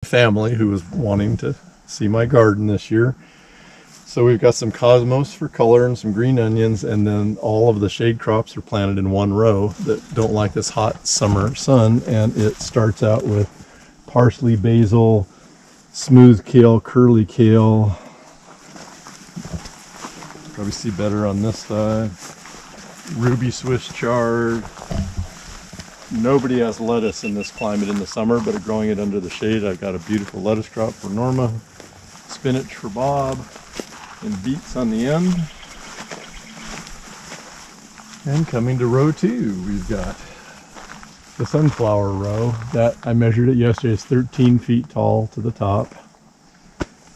family who was wanting to see my garden this year. So we've got some cosmos for color and some green onions, and then all of the shade crops are planted in one row that don't like this hot summer sun. And it starts out with parsley, basil, smooth kale, curly kale. Probably see better on this side. Ruby Swiss chard. Nobody has lettuce in this climate in the summer, but growing it under the shade. I've got a beautiful lettuce crop for Norma, spinach for Bob, and beets on the end. And coming to row 2, we've got the sunflower row that I measured it yesterday. It's 13 feet tall to the top.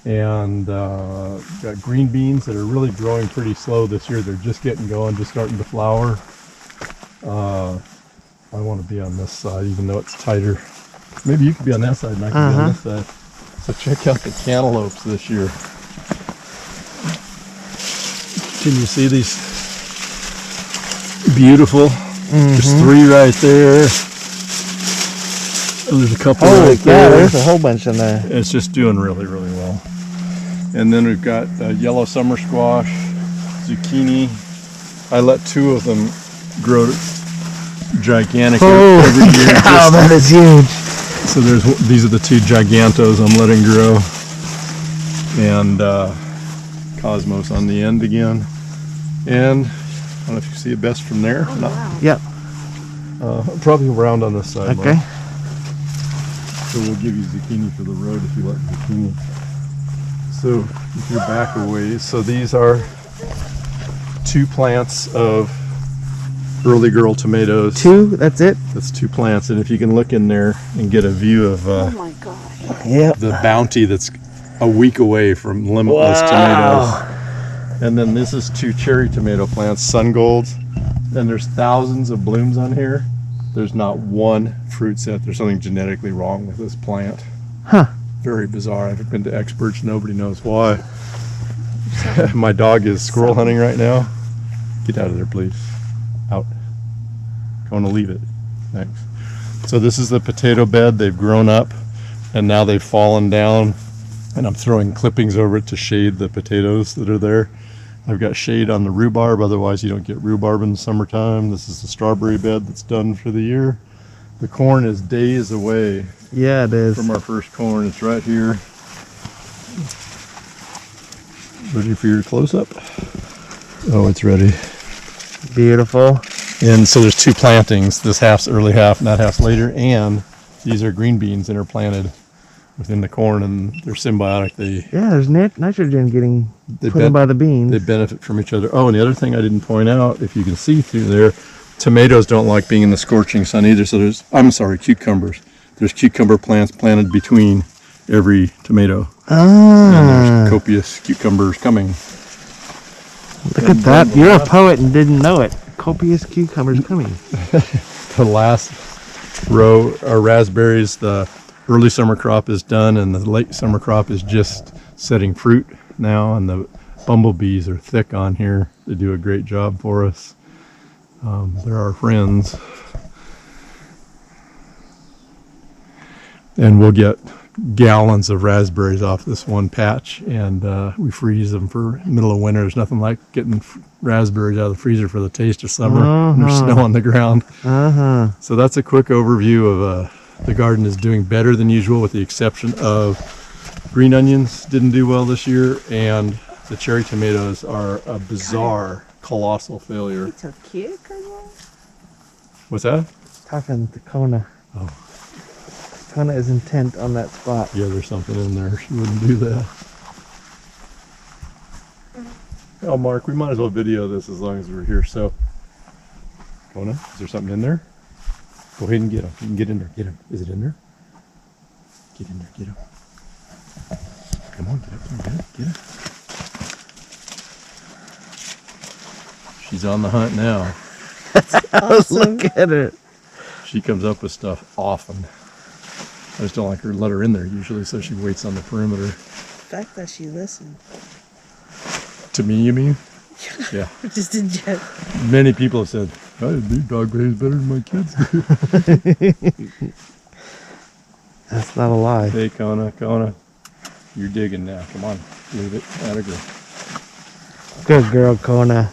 And got green beans that are really growing pretty slow this year. They're just getting going, just starting to flower. I want to be on this side, even though it's tighter. Maybe you could be on that side and I can be on this side. So check out the cantaloupes this year. Can you see these? Beautiful. There's 3 right there. Oh, there's a couple right there. There's a whole bunch in there. It's just doing really, really well. And then we've got yellow summer squash, zucchini. I let 2 of them grow gigantic every year. Wow, that is huge. So these are the 2 gigantos I'm letting grow. And cosmos on the end again. And I don't know if you see it best from there. Oh, wow. Yep. Probably around on this side. Okay. Mark. So we'll give you zucchini for the road if you like zucchini. So if you're back a ways, so these are 2 plants of early girl tomatoes. 2, that's it? That's 2 plants, and if you can look in there and get a view of Oh my gosh. the bounty that's a week away from limitless tomatoes. And then this is 2 cherry tomato plants, sun golds, and there's thousands of blooms on here. There's not one fruit set. There's something genetically wrong with this plant. Huh. Very bizarre. I've been to experts. Nobody knows why. My dog is squirrel hunting right now. Get out of there, please. Out. Going to leave it. Thanks. So this is the potato bed. They've grown up, and now they've fallen down, and I'm throwing clippings over it to shade the potatoes that are there. I've got shade on the rhubarb, otherwise you don't get rhubarb in the summertime. This is the strawberry bed that's done for the year. The corn is days away. Yeah, it is. From our first corn. It's right here. Ready for your close-up? Oh, it's ready. Beautiful. And so there's 2 plantings. This half's early half and that half's later. And these are green beans that are planted within the corn, and they're symbiotic. There's nitrogen getting put in by the beans. They benefit from each other. Oh, and the other thing I didn't point out, if you can see through there, tomatoes don't like being in the scorching sun either. So cucumbers. There's cucumber plants planted between every tomato. And there's copious cucumbers coming. Look at that. You're a poet and didn't know it. Copious cucumbers coming. The last row are raspberries. The early summer crop is done, and the late summer crop is just setting fruit now, and the bumblebees are thick on here. They do a great job for us. They're our friends. And we'll get gallons of raspberries off this one patch, and we freeze them for middle of winter. There's nothing like getting raspberries out of the freezer for the taste of summer. And there's snow on the ground. So that's a quick overview of the garden is doing better than usual, with the exception of green onions didn't do well this year, and the cherry tomatoes are a bizarre, colossal failure. It's a cucumber? What's that? Talking to Kona. Oh. Kona is intent on that spot. Yeah, there's something in there. She wouldn't do that. Oh, Mark, we might as well video this as long as we're here. So, Kona, is there something in there? Go ahead and get him. You can get in there. Get him. Is it in there? Get in there. Get him. Come on, get up there. Get him. Get him. She's on the hunt now. Awesome. Look at it. She comes up with stuff often. I just don't like her. Let her in there usually, so she waits on the perimeter. The fact that she listened. To me, you mean? Yeah. Just in general. Many people have said, "Oh, your dog behaves better than my kids do." That's not a lie. Hey, Kona, Kona. You're digging now. Come on. Leave it. Atta girl. Good girl, Kona.